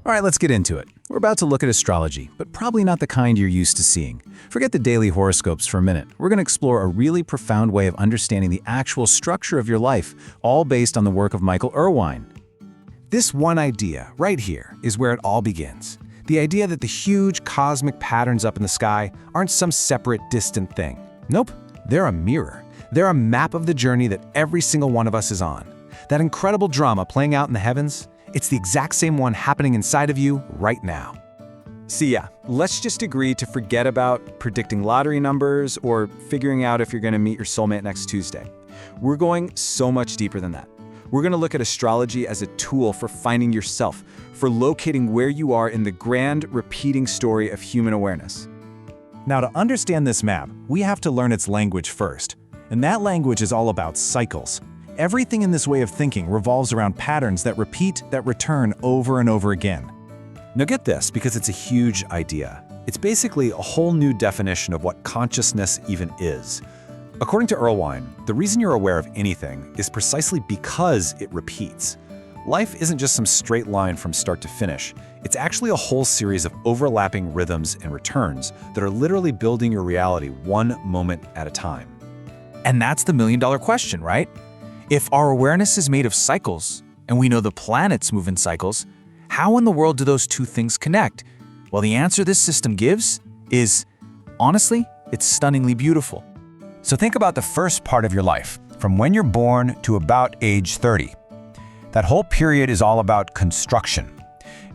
All right, let's get into it. We're about to look at astrology, but probably not the kind you're used to seeing. Forget the daily horoscopes for a minute. We're going to explore a really profound way of understanding the actual structure of your life, all based on the work of Michael Erlewine. This one idea, right here, is where it all begins. The idea that the huge cosmic patterns up in the sky aren't some separate, distant thing. Nope, they're a mirror. They're a map of the journey that every single one of us is on. That incredible drama playing out in the heavens, it's the exact same one happening inside of you right now. So yeah, let's just agree to forget about predicting lottery numbers or figuring out if you're going to meet your soulmate next Tuesday. We're going so much deeper than that. We're going to look at astrology as a tool for finding yourself, for locating where you are in the grand, repeating story of human awareness. Now, to understand this map, we have to learn its language first. And that language is all about cycles. Everything in this way of thinking revolves around patterns that repeat, that return over and over again. Now get this, because it's a huge idea. It's basically a whole new definition of what consciousness even is. According to Erlewine, the reason you're aware of anything is precisely because it repeats. Life isn't just some straight line from start to finish. It's actually a whole series of overlapping rhythms and returns that are literally building your reality one moment at a time. And that's the million-dollar question, right? If our awareness is made of cycles, and we know the planets move in cycles, how in the world do those two things connect? Well, the answer this system gives is, honestly, it's stunningly beautiful. So think about the first part of your life, from when you're born to about age 30. That whole period is all about construction.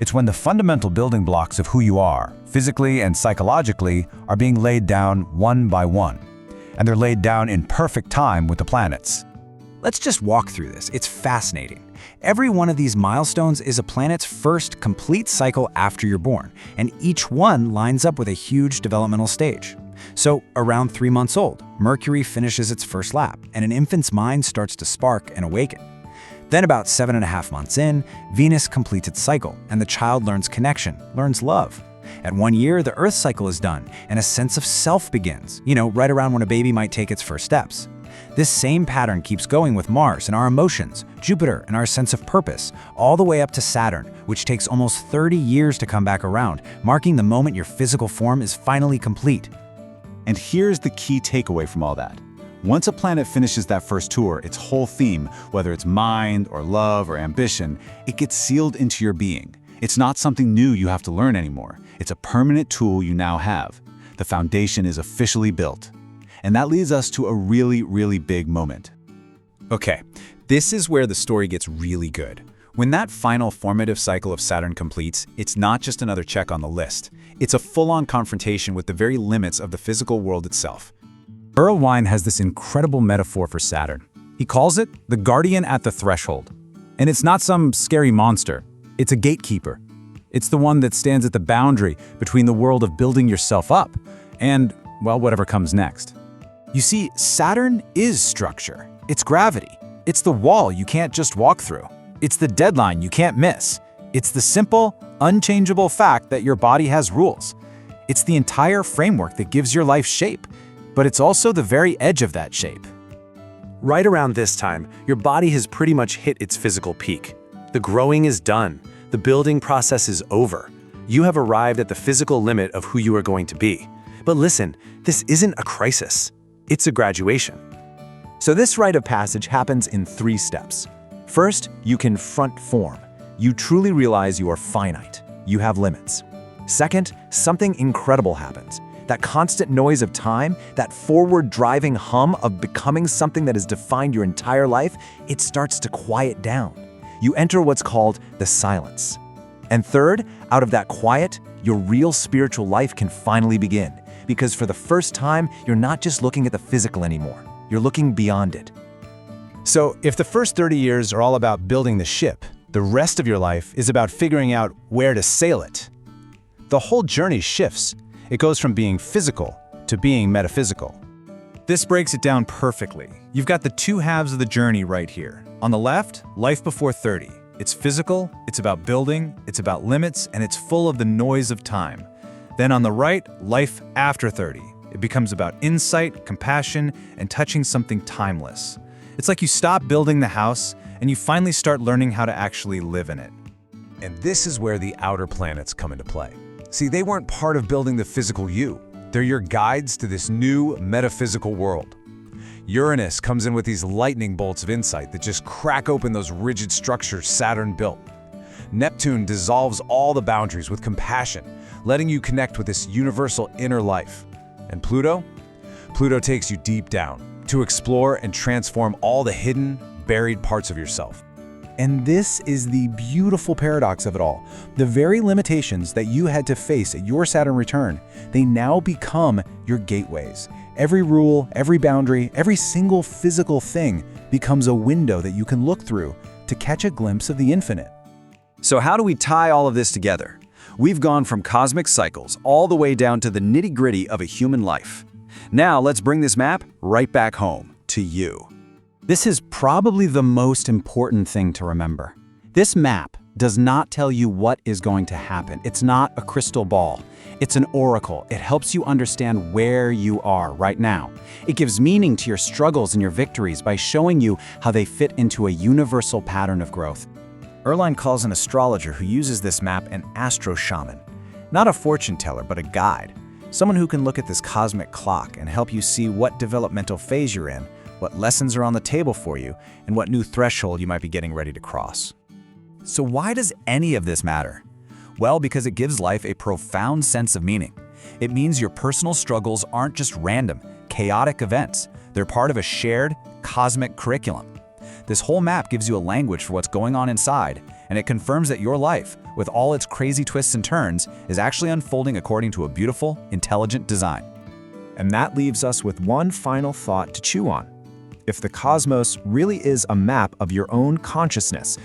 It's when the fundamental building blocks of who you are, physically and psychologically, are being laid down one by one. And they're laid down in perfect time with the planets. Let's just walk through this. It's fascinating. Every one of these milestones is a planet's first complete cycle after you're born, and each one lines up with a huge developmental stage. So, around 3 months old, Mercury finishes its first lap, and an infant's mind starts to spark and awaken. Then about 7.5 months in, Venus completes its cycle, and the child learns connection, learns love. At 1 year, the Earth cycle is done, and a sense of self begins, right around when a baby might take its first steps. This same pattern keeps going with Mars and our emotions, Jupiter and our sense of purpose, all the way up to Saturn, which takes almost 30 years to come back around, marking the moment your physical form is finally complete. And here's the key takeaway from all that. Once a planet finishes that first tour, its whole theme, whether it's mind or love or ambition, it gets sealed into your being. It's not something new you have to learn anymore. It's a permanent tool you now have. The foundation is officially built. And that leads us to a really, really big moment. Okay, this is where the story gets really good. When that final formative cycle of Saturn completes, it's not just another check on the list. It's a full-on confrontation with the very limits of the physical world itself. Erlewine has this incredible metaphor for Saturn. He calls it the guardian at the threshold. And it's not some scary monster. It's a gatekeeper. It's the one that stands at the boundary between the world of building yourself up and, well, whatever comes next. You see, Saturn is structure. It's gravity. It's the wall you can't just walk through. It's the deadline you can't miss. It's the simple, unchangeable fact that your body has rules. It's the entire framework that gives your life shape, but it's also the very edge of that shape. Right around this time, your body has pretty much hit its physical peak. The growing is done. The building process is over. You have arrived at the physical limit of who you are going to be. But listen, this isn't a crisis. It's a graduation. So this rite of passage happens in 3 steps. First, you confront form. You truly realize you are finite. You have limits. Second, something incredible happens. That constant noise of time, that forward-driving hum of becoming something that has defined your entire life, it starts to quiet down. You enter what's called the silence. And third, out of that quiet, your real spiritual life can finally begin. Because for the first time, you're not just looking at the physical anymore. You're looking beyond it. So if the first 30 years are all about building the ship, the rest of your life is about figuring out where to sail it. The whole journey shifts. It goes from being physical to being metaphysical. This breaks it down perfectly. You've got the 2 halves of the journey right here. On the left, life before 30. It's physical, it's about building, it's about limits, and it's full of the noise of time. Then on the right, life after 30. It becomes about insight, compassion, and touching something timeless. It's like you stop building the house and you finally start learning how to actually live in it. And this is where the outer planets come into play. See, they weren't part of building the physical you. They're your guides to this new metaphysical world. Uranus comes in with these lightning bolts of insight that just crack open those rigid structures Saturn built. Neptune dissolves all the boundaries with compassion, letting you connect with this universal inner life. And Pluto? Pluto takes you deep down to explore and transform all the hidden, buried parts of yourself. And this is the beautiful paradox of it all. The very limitations that you had to face at your Saturn return, they now become your gateways. Every rule, every boundary, every single physical thing becomes a window that you can look through to catch a glimpse of the infinite. So how do we tie all of this together? We've gone from cosmic cycles all the way down to the nitty-gritty of a human life. Now let's bring this map right back home to you. This is probably the most important thing to remember. This map does not tell you what is going to happen. It's not a crystal ball. It's an oracle. It helps you understand where you are right now. It gives meaning to your struggles and your victories by showing you how they fit into a universal pattern of growth. Erlewine calls an astrologer who uses this map an astro-shaman. Not a fortune teller, but a guide. Someone who can look at this cosmic clock and help you see what developmental phase you're in, what lessons are on the table for you, and what new threshold you might be getting ready to cross. So why does any of this matter? Well, because it gives life a profound sense of meaning. It means your personal struggles aren't just random, chaotic events. They're part of a shared, cosmic curriculum. This whole map gives you a language for what's going on inside, and it confirms that your life, with all its crazy twists and turns, is actually unfolding according to a beautiful, intelligent design. And that leaves us with one final thought to chew on. If the cosmos really is a map of your own consciousness,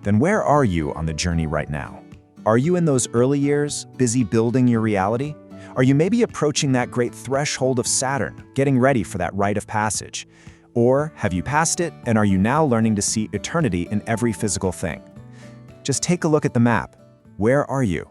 then where are you on the journey right now? Are you in those early years, busy building your reality? Are you maybe approaching that great threshold of Saturn, getting ready for that rite of passage? Or have you passed it, and are you now learning to see eternity in every physical thing? Just take a look at the map. Where are you?